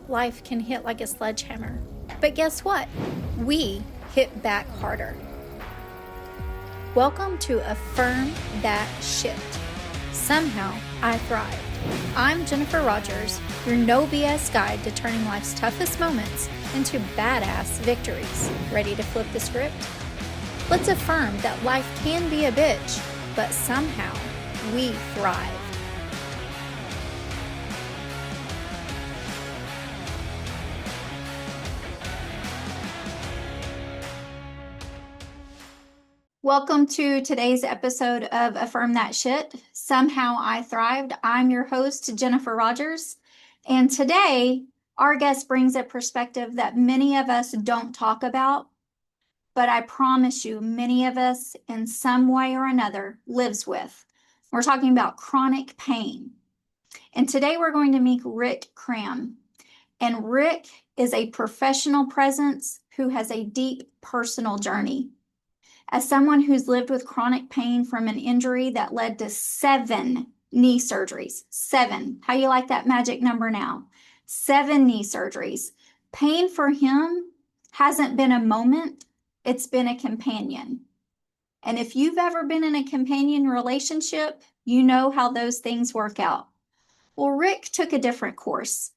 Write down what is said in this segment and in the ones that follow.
life can hit like a sledgehammer. But guess what? We hit back harder. Welcome to Affirm That Sh. Somehow I thrived. I'm Jennifer Rogers, your no BS guide to turning life's toughest moments into badass victories. Ready to flip the script? Let's affirm that life can be a bitch, but somehow we thrive. Welcome to today's episode of Affirm That Shit. Somehow I thrived. I'm your host, Jennifer Rogers. And today, our guest brings a perspective that many of us don't talk about, but I promise you, many of us in some way or another lives with. We're talking about chronic pain. And today we're going to meet Rick Cram. And Rick is a professional presence who has a deep personal journey. As someone who's lived with chronic pain from an injury that led to 7 knee surgeries, 7, how you like that magic number now? 7 knee surgeries. Pain for him hasn't been a moment, it's been a companion. And if you've ever been in a companion relationship, you know how those things work out. Well, Rick took a different course.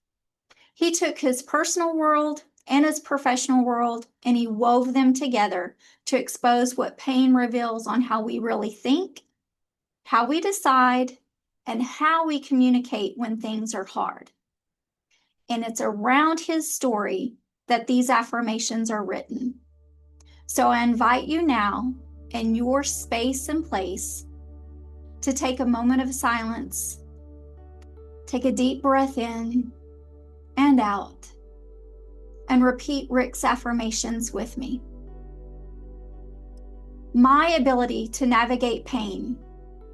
He took his personal world and his professional world, and he wove them together to expose what pain reveals on how we really think, how we decide, and how we communicate when things are hard. And it's around his story that these affirmations are written. So I invite you now, in your space and place, to take a moment of silence, take a deep breath in and out, and repeat Rick's affirmations with me. My ability to navigate pain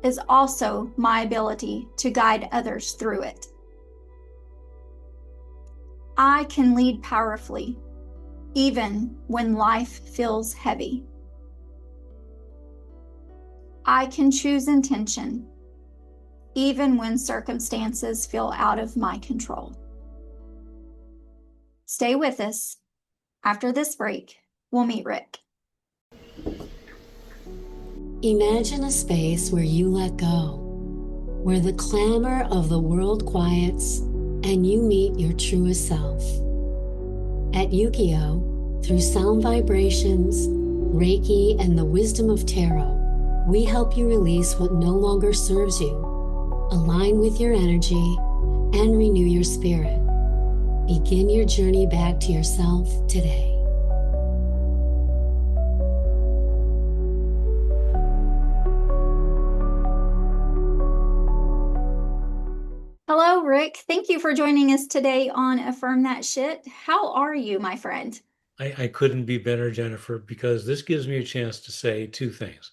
is also my ability to guide others through it. I can lead powerfully, even when life feels heavy. I can choose intention, even when circumstances feel out of my control. Stay with us. After this break, we'll meet Rick. Imagine a space where you let go, where the clamor of the world quiets and you meet your truest self. At Yukio, through sound vibrations, Reiki, and the wisdom of tarot, we help you release what no longer serves you, align with your energy, and renew your spirit. Begin your journey back to yourself today. Hello, Rick. Thank you for joining us today on Affirm That Shit. How are you, my friend? I couldn't be better, Jennifer, because this gives me a chance to say 2 things.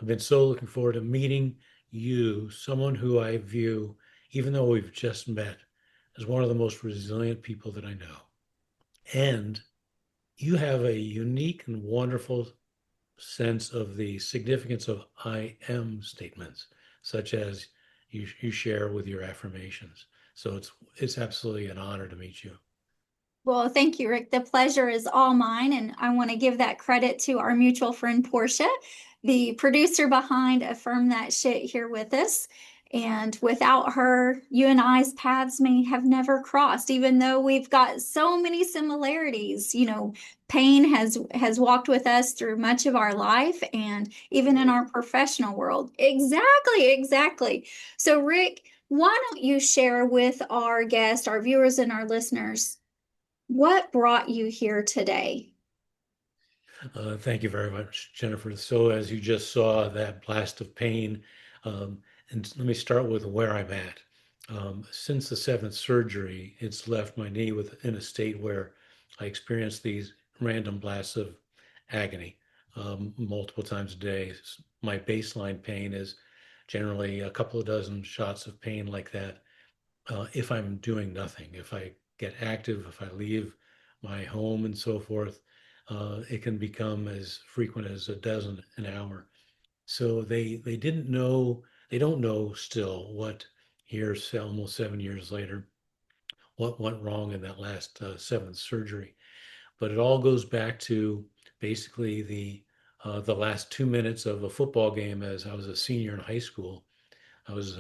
I've been so looking forward to meeting you, someone who I view, even though we've just met, as one of the most resilient people that I know. And you have a unique and wonderful sense of the significance of I am statements, such as you share with your affirmations. So it's absolutely an honor to meet you. Well, thank you, Rick. The pleasure is all mine. And I want to give that credit to our mutual friend, Portia, the producer behind Affirm That Shit, here with us. And without her, you and I's paths may have never crossed, even though we've got so many similarities. You know, pain has walked with us through much of our life and even in our professional world. Exactly. So, Rick, why don't you share with our guests, our viewers, and our listeners, what brought you here today? Thank you very much, Jennifer. So, as you just saw, that blast of pain, and let me start with where I'm at. Since the 7th surgery, it's left my knee in a state where I experience these random blasts of agony multiple times a day. My baseline pain is generally a couple of dozen shots of pain like that if I'm doing nothing. If I get active, if I leave my home and so forth, it can become as frequent as a dozen an hour. So they didn't know, they don't know still what, here almost 7 years later, what went wrong in that last seventh surgery. But it all goes back to basically the last 2 minutes of a football game as I was a senior in high school. I was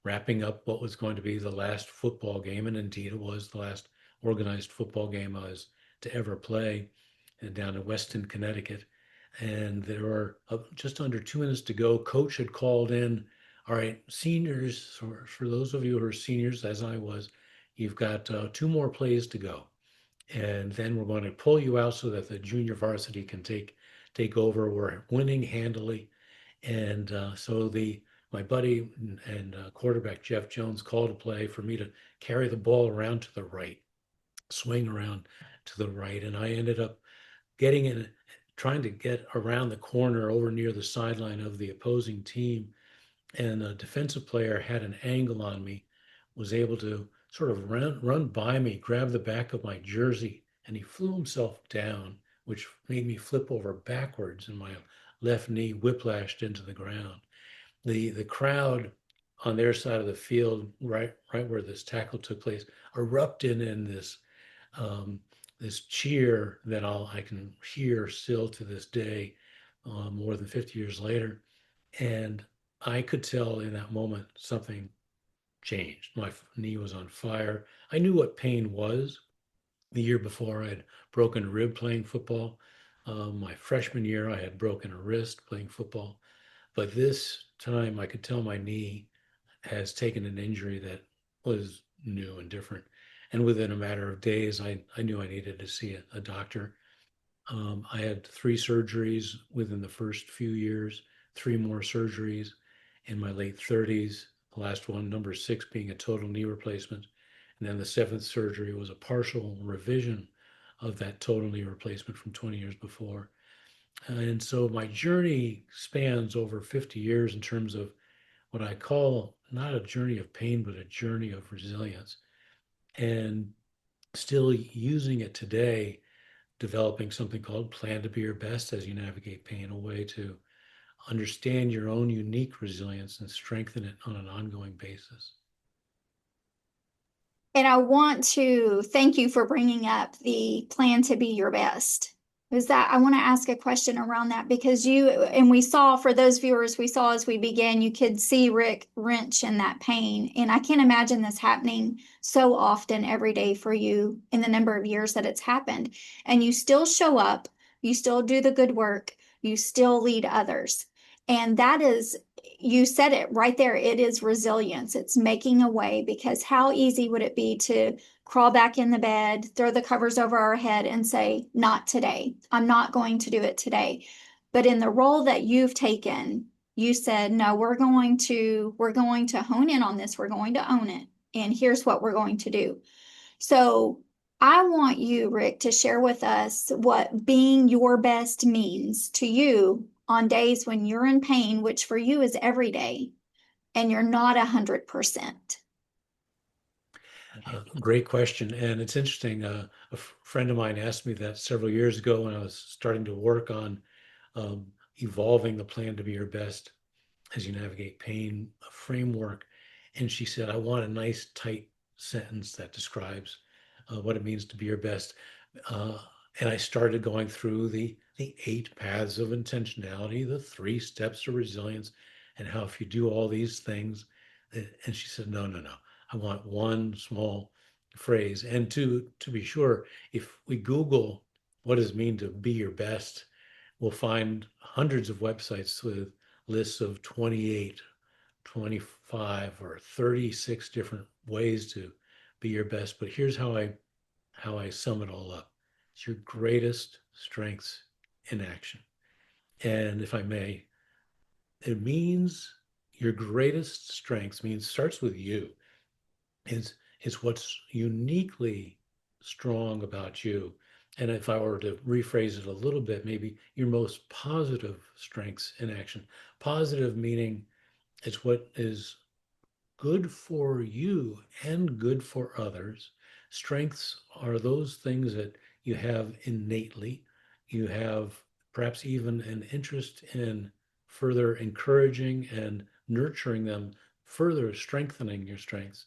wrapping up what was going to be the last football game, and indeed it was the last organized football game I was to ever play, and down in Weston, Connecticut. And there were just under 2 minutes to go. Coach had called in, all right, seniors, for those of you who are seniors, as I was, you've got two more plays to go. And then we're going to pull you out so that the junior varsity can take over. We're winning handily. And so my buddy and quarterback Jeff Jones called a play for me to carry the ball around to the right, swing around to the right, and I ended up getting in, trying to get around the corner over near the sideline of the opposing team, and a defensive player had an angle on me, was able to sort of run by me, grab the back of my jersey, and he flew himself down, which made me flip over backwards, and my left knee whiplashed into the ground. The crowd on their side of the field, right where this tackle took place, erupted in um, this cheer that I can hear still to this day, more than 50 years later. And I could tell in that moment something changed. My knee was on fire. I knew what pain was. The year before, I had broken a rib playing football. My freshman year, I had broken a wrist playing football. But this time, I could tell my knee has taken an injury that was new and different. And within a matter of days, I knew I needed to see a doctor. I had 3 surgeries within the first few years, 3 more surgeries in my late 30s, the last one, number 6, being a total knee replacement. And then the 7th surgery was a partial revision of that total knee replacement from 20 years before. And so my journey spans over 50 years in terms of what I call not a journey of pain, but a journey of resilience. And still using it today, developing something called Plan to Be Your Best as you navigate pain, a way to understand your own unique resilience and strengthen it on an ongoing basis. And I want to thank you for bringing up the plan to be your best. Is that I want to ask a question around that because we saw for those viewers we saw as we began, you could see Rick wrench in that pain. And I can't imagine this happening so often every day for you in the number of years that it's happened. And you still show up, you still do the good work, you still lead others. And that is, you said it right there. It is resilience. It's making a way because how easy would it be to crawl back in the bed, throw the covers over our head and say, not today. I'm not going to do it today. But in the role that you've taken, you said, no, we're going to hone in on this. We're going to own it. And here's what we're going to do. So I want you, Rick, to share with us what being your best means to you on days when you're in pain, which for you is every day, and you're not 100%. Great question. And it's interesting. Friend of mine asked me that several years ago when I was starting to work on evolving the Plan to Be Your Best as you navigate pain framework. And she said, I want a nice, tight sentence that describes what it means to be your best. Uh, and I started going through the 8 paths of intentionality, the 3 steps of resilience, and how if you do all these things, and she said, no, no, no. I want one small phrase. And to be sure, if we Google what does it mean to be your best, we'll find hundreds of websites with lists of 28, 25, or 36 different ways to be your best. But here's how I sum it all up. It's your greatest strengths in action. And if I may, it means your greatest strengths means starts with you. Is is what's uniquely strong about you. And if I were to rephrase it a little bit, maybe your most positive strengths in action. Positive meaning it's what is good for you and good for others. Strengths are those things that you have innately. You have perhaps even an interest in further encouraging and nurturing them, further strengthening your strengths.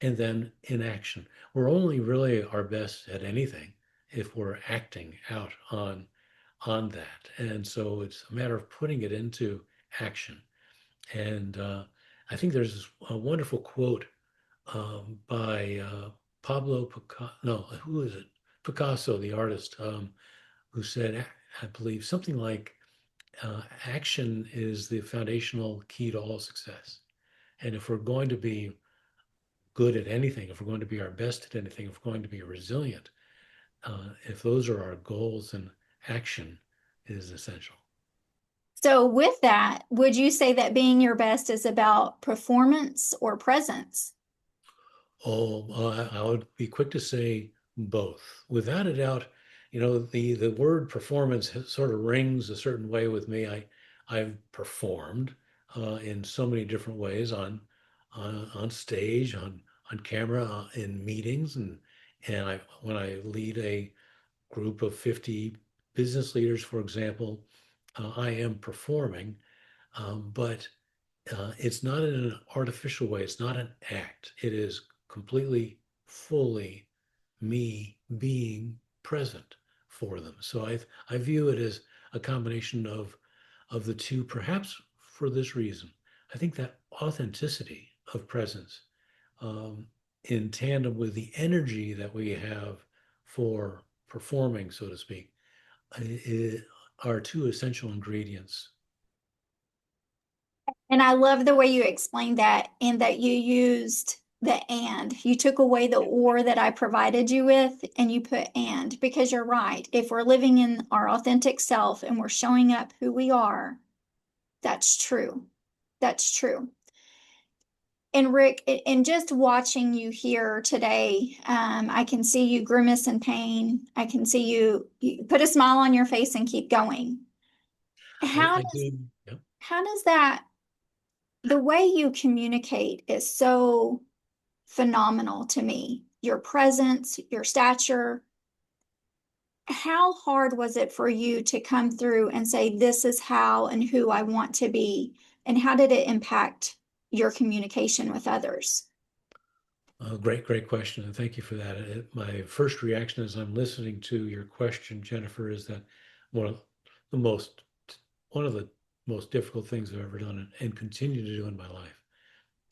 and then inaction. We're only really our best at anything if we're acting out on that. And so it's a matter of putting it into action. And I think there's a wonderful quote by Pablo Picasso. No, who is it? Picasso, the artist, who said, I believe, something like, action is the foundational key to all success. And if we're going to be good at anything, if we're going to be our best at anything, if we're going to be resilient, if those are our goals, then action is essential. So, with that, would you say that being your best is about performance or presence? Oh, I would be quick to say both. Without a doubt, the word performance sort of rings a certain way with me. I've performed in so many different ways on stage, on camera, in meetings, and when I lead a group of 50 business leaders, for example, I am performing, but it's not in an artificial way. It's not an act. It is completely, fully me being present for them. So I view it as a combination of the two, perhaps for this reason. I think that authenticity of presence, um, in tandem with the energy that we have for performing, so to speak, i- are two essential ingredients. And I love the way you explained that and that you used the and. You took away the or that I provided you with and you put and because you're right. If we're living in our authentic self and we're showing up who we are, that's true. That's true. And Rick, in just watching you here today, I can see you grimace in pain. I can see you put a smile on your face and keep going. How I does do. Yeah. how does that the way you communicate is so phenomenal to me. Your presence, your stature. How hard was it for you to come through and say, this is how and who I want to be? And how did it impact your communication with others? Great question, and thank you for that. My first reaction as I'm listening to your question, Jennifer, is that one of the most one of the most difficult things I've ever done and continue to do in my life.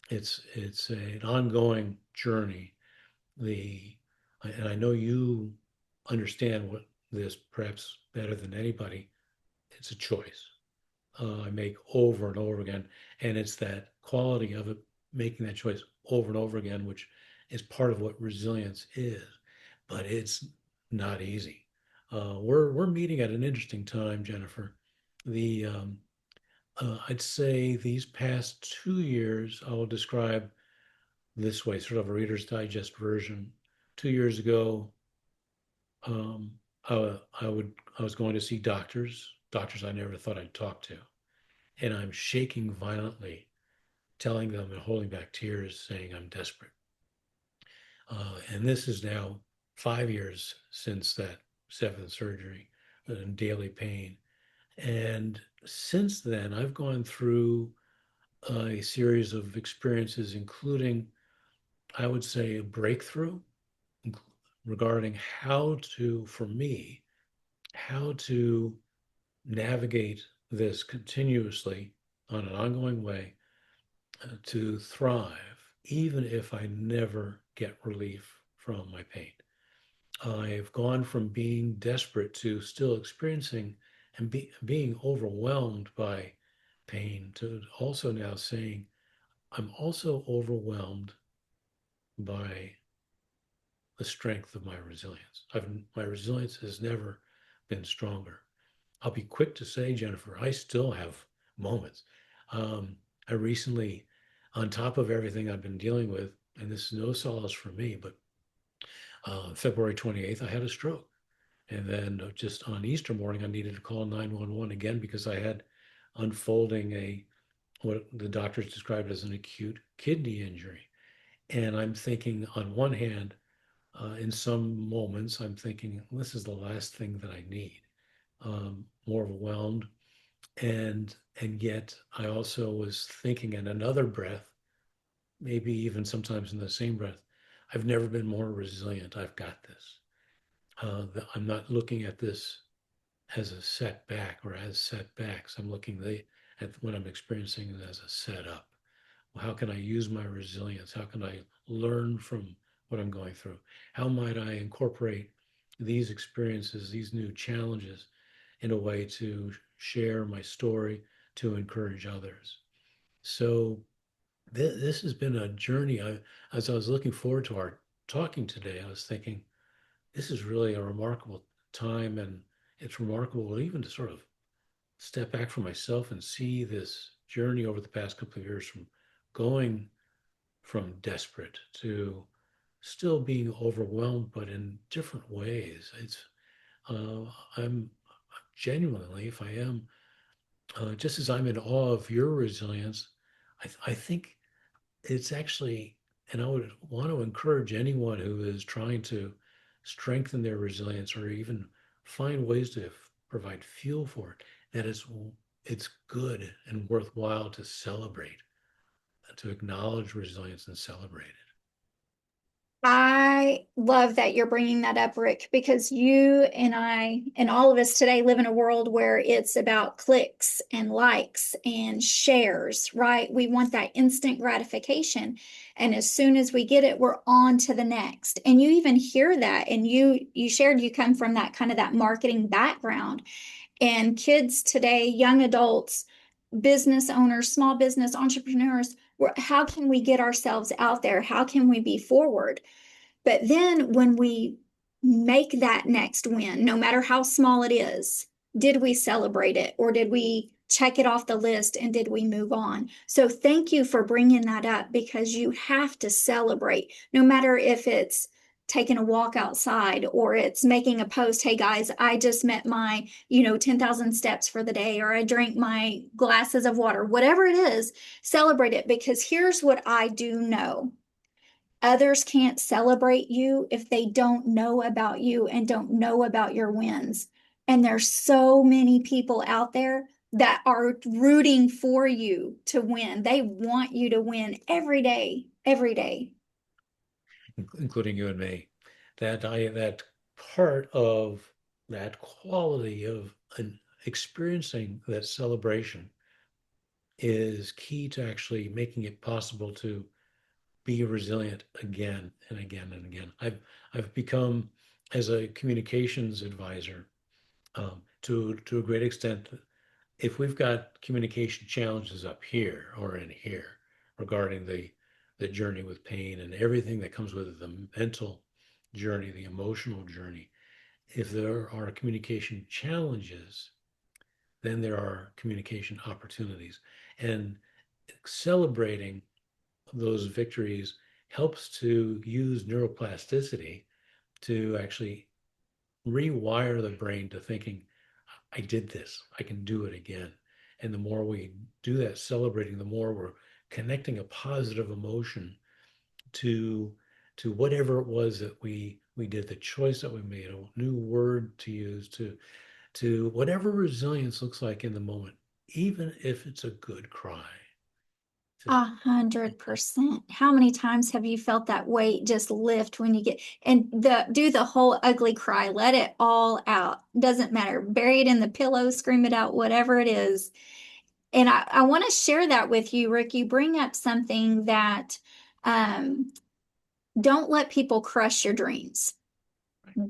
It's an ongoing journey. The and I know you understand what this perhaps better than anybody. It's a choice I make over and over again. And it's that quality of it, making that choice over and over again, which is part of what resilience is. But it's not easy. We're meeting at an interesting time, Jennifer. The I'd say these past 2 years, I will describe this way, sort of a Reader's Digest version. 2 years ago, um, I was going to see doctors I never thought I'd talk to, and I'm shaking violently, telling them and holding back tears, saying I'm desperate. And this is now 5 years since that seventh surgery and daily pain. And since then, I've gone through a series of experiences, including, I would say, a breakthrough regarding how to, for me, how to navigate this continuously on an ongoing way to thrive, even if I never get relief from my pain. I've gone from being desperate to still experiencing and being overwhelmed by pain to also now saying, I'm also overwhelmed by the strength of my resilience. My resilience has never been stronger. I'll be quick to say, Jennifer, I still have moments. Um, I recently, on top of everything I've been dealing with, and this is no solace for me, but February 28th, I had a stroke. And then just on Easter morning, I needed to call 911 again because I had unfolding what the doctors described as an acute kidney injury. And I'm thinking, on one hand, in some moments, I'm thinking, this is the last thing that I need. More overwhelmed, and yet I also was thinking in another breath, maybe even sometimes in the same breath, I've never been more resilient. I've got this. I'm not looking at this as a setback or as setbacks. I'm looking at what I'm experiencing as a setup. How can I use my resilience? How can I learn from what I'm going through? How might I incorporate these experiences, these new challenges, in a way to share my story, to encourage others? So this has been a journey. As I was looking forward to our talking today, I was thinking, this is really a remarkable time, and it's remarkable even to sort of step back from myself and see this journey over the past couple of years from going from desperate to still being overwhelmed, but in different ways. I'm genuinely, if I am, just as I'm in awe of your resilience, I think it's actually, and I would want to encourage anyone who is trying to strengthen their resilience or even find ways to provide fuel for it, that it's good and worthwhile to celebrate, to acknowledge resilience and celebrate it. I love that you're bringing that up, Rick, because you and I and all of us today live in a world where it's about clicks and likes and shares, right? We want that instant gratification. And as soon as we get it, we're on to the next. And you even hear that. And you shared you come from that kind of that marketing background. And kids today, young adults, business owners, small business entrepreneurs, how can we get ourselves out there? How can we be forward? But then when we make that next win, no matter how small it is, did we celebrate it or did we check it off the list and did we move on? So thank you for bringing that up because you have to celebrate, no matter if it's taking a walk outside or it's making a post, hey guys, I just met my 10,000 steps for the day, or I drank my glasses of water, whatever it is. Celebrate it, because here's what I do know: others can't celebrate you if they don't know about you and don't know about your wins. And there's so many people out there that are rooting for you to win. They want you to win every day, every day. Including you and me, that part of that quality of an experiencing that celebration is key to actually making it possible to be resilient again and again and again. I've become, as a communications advisor, to a great extent, if we've got communication challenges up here or in here regarding the journey with pain and everything that comes with it, the mental journey, the emotional journey, if there are communication challenges, then there are communication opportunities. And celebrating those victories helps to use neuroplasticity to actually rewire the brain to thinking, I did this, I can do it again. And the more we do that celebrating, the more we're connecting a positive emotion to whatever it was that we did, the choice that we made, a new word to use, to whatever resilience looks like in the moment, even if it's a good cry. 100%. How many times have you felt that weight just lift when you get and do the whole ugly cry? Let it all out. Doesn't matter. Bury it in the pillow, scream it out, whatever it is. And I want to share that with you, Rick. You bring up something that um, don't let people crush your dreams.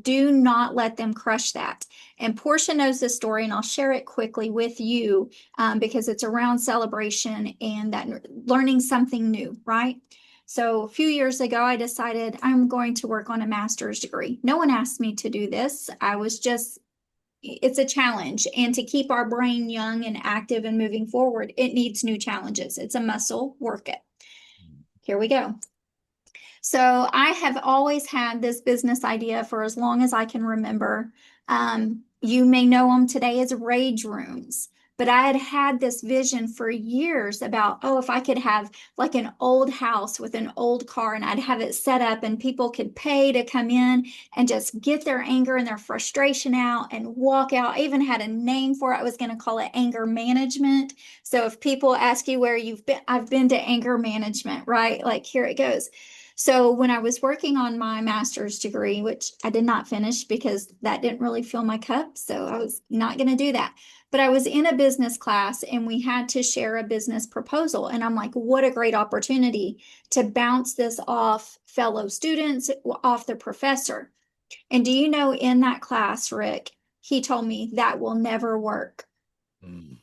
Do not let them crush that. And Portia knows this story, and I'll share it quickly with you because it's around celebration and that learning something new, right? So a few years ago, I decided I'm going to work on a master's degree. No one asked me to do this. It's a challenge. And to keep our brain young and active and moving forward, it needs new challenges. It's a muscle, work it. Here we go. So I have always had this business idea for as long as I can remember. You may know them today as rage rooms. But I had had this vision for years about, oh, if I could have like an old house with an old car and I'd have it set up and people could pay to come in and just get their anger and their frustration out and walk out. I even had a name for it. I was going to call it anger management. So if people ask you where you've been, I've been to anger management, right? Like here it goes. So when I was working on my master's degree, which I did not finish because that didn't really fill my cup, so I was not going to do that. But I was in a business class and we had to share a business proposal. And I'm like, what a great opportunity to bounce this off fellow students, off the professor. And do you know, in that class, Rick, he told me that will never work. Mm.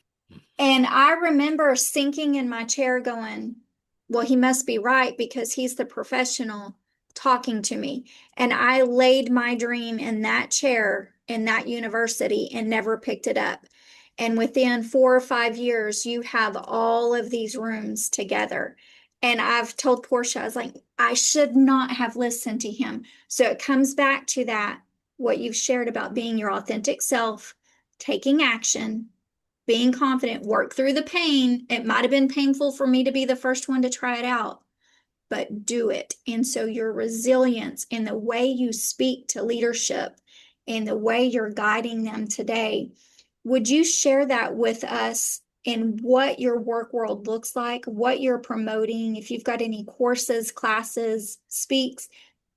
And I remember sinking in my chair going, well, he must be right because he's the professional talking to me. And I laid my dream in that chair in that university and never picked it up. And within 4 or 5 years, you have all of these rooms together. And I've told Portia, I was like, I should not have listened to him. So it comes back to that, what you've shared about being your authentic self, taking action, being confident, work through the pain. It might have been painful for me to be the first one to try it out, but do it. And so your resilience in the way you speak to leadership and the way you're guiding them today, would you share that with us in what your work world looks like, what you're promoting, if you've got any courses, classes, speaks?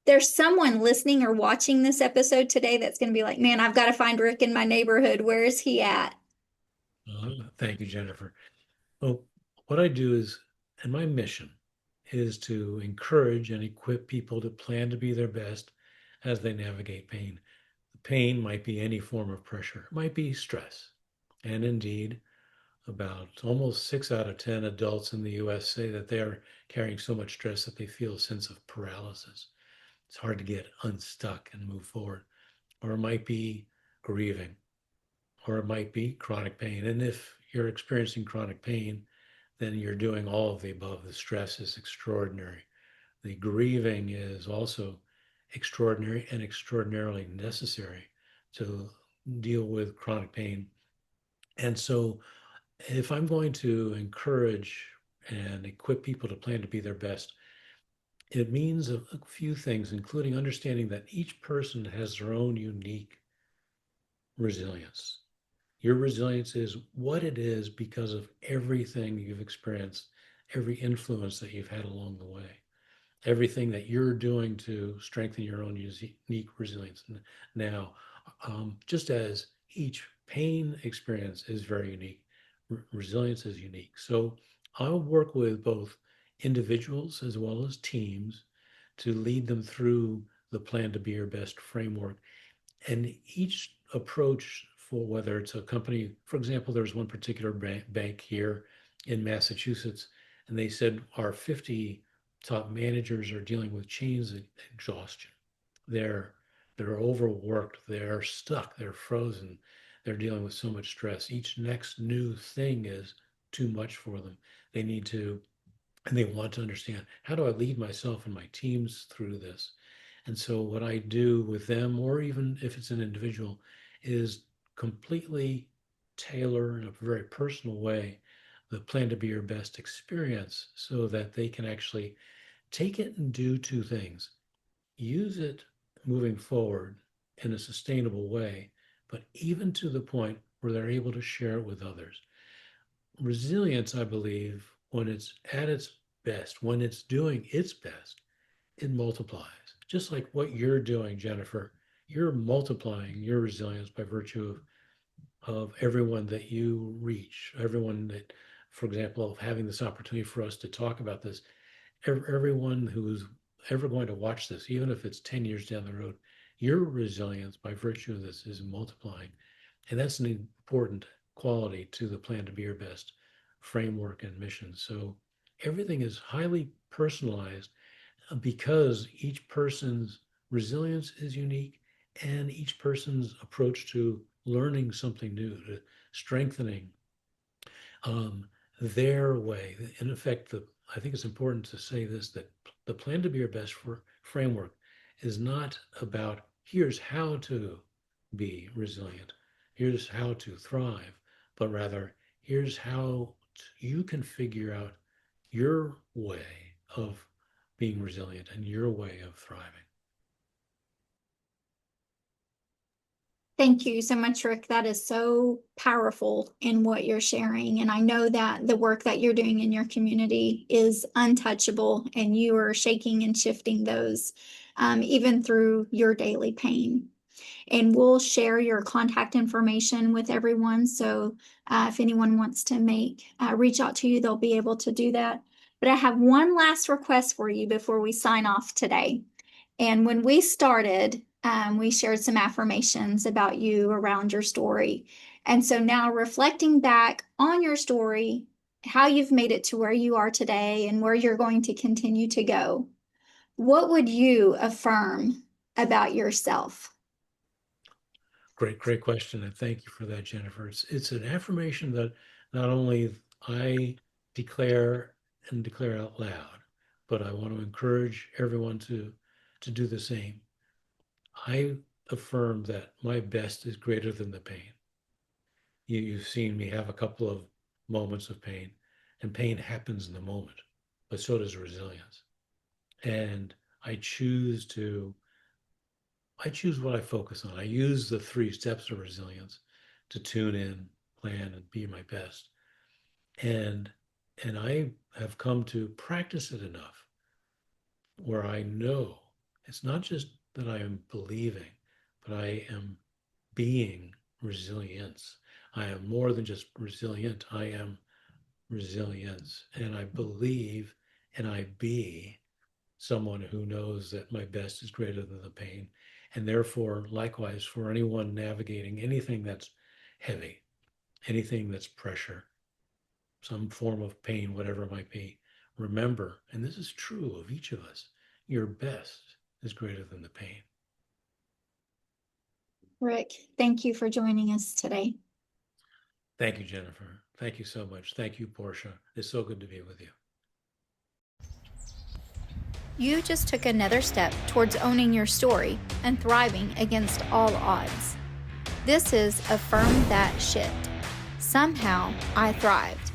There's someone listening or watching this episode today that's going to be like, man, I've got to find Rick in my neighborhood. Where is he at? Thank you, Jennifer. Well, what I do is, and my mission is to encourage and equip people to plan to be their best as they navigate pain. The pain might be any form of pressure, it might be stress. And indeed, about almost 6 out of 10 adults in the US say that they are carrying so much stress that they feel a sense of paralysis. It's hard to get unstuck and move forward. Or it might be grieving, or it might be chronic pain. And if you're experiencing chronic pain, then you're doing all of the above. The stress is extraordinary. The grieving is also extraordinary and extraordinarily necessary to deal with chronic pain. And so, if I'm going to encourage and equip people to plan to be their best, it means a few things, including understanding that each person has their own unique resilience. Your resilience is what it is because of everything you've experienced, every influence that you've had along the way, everything that you're doing to strengthen your own unique resilience. Now, just as each pain experience is very unique, resilience is unique. So I'll work with both individuals as well as teams to lead them through the Plan to Be Your Best framework. And each approach, for whether it's a company, for example, there's one particular bank here in Massachusetts, and they said our 50 top managers are dealing with chains exhaustion. They're they're overworked, they're stuck, they're frozen, they're dealing with so much stress. Each next new thing is too much for them. They need to, and they want to understand, how do I lead myself and my teams through this? And so what I do with them, or even if it's an individual, is completely tailor in a very personal way the Plan to Be Your Best experience so that they can actually take it and do two things. Use it moving forward in a sustainable way, but even to the point where they're able to share it with others. Resilience, I believe, when it's at its best, when it's doing its best, it multiplies. Just like what you're doing, Jennifer, you're multiplying your resilience by virtue of everyone that you reach, everyone that, for example, of having this opportunity for us to talk about this, everyone who's ever going to watch this, even if it's 10 years down the road, your resilience by virtue of this is multiplying. And that's an important quality to the Plan to Be Your Best framework and mission. So everything is highly personalized because each person's resilience is unique and each person's approach to learning something new, to strengthening um, their way. In effect, I think it's important to say this, that the Plan to Be Your Best for framework is not about here's how to be resilient, here's how to thrive, but rather here's how you can figure out your way of being resilient and your way of thriving. Thank you so much, Rick. That is so powerful in what you're sharing. And I know that the work that you're doing in your community is untouchable, and you are shaking and shifting those even through your daily pain. And we'll share your contact information with everyone. So if anyone wants to reach out to you, they'll be able to do that. But I have one last request for you before we sign off today. And when we started, we shared some affirmations about you around your story. And so now, reflecting back on your story, how you've made it to where you are today and where you're going to continue to go, what would you affirm about yourself? Great question, and thank you for that, Jennifer. It's an affirmation that not only I declare and declare out loud, but I want to encourage everyone to do the same. I affirm that my best is greater than the pain. You've seen me have a couple of moments of pain, and pain happens in the moment, but so does resilience. And I choose what I focus on. I use the 3 steps of resilience to tune in, plan, and be my best. And I have come to practice it enough where I know it's not just that I am believing, but I am being resilience. I am more than just resilient. I am resilience. And I believe and I be someone who knows that my best is greater than the pain. And therefore, likewise, for anyone navigating anything that's heavy, anything that's pressure, some form of pain, whatever it might be, remember, and this is true of each of us, your best is greater than the pain. Rick, thank you for joining us today. Thank you, Jennifer. Thank you so much. Thank you, Portia. It's so good to be with you. You just took another step towards owning your story and thriving against all odds. This is Affirm That Sh. Somehow I thrived.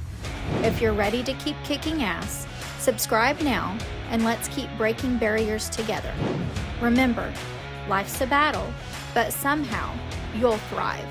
If you're ready to keep kicking ass, subscribe now and let's keep breaking barriers together. Remember, life's a battle, but somehow you'll thrive.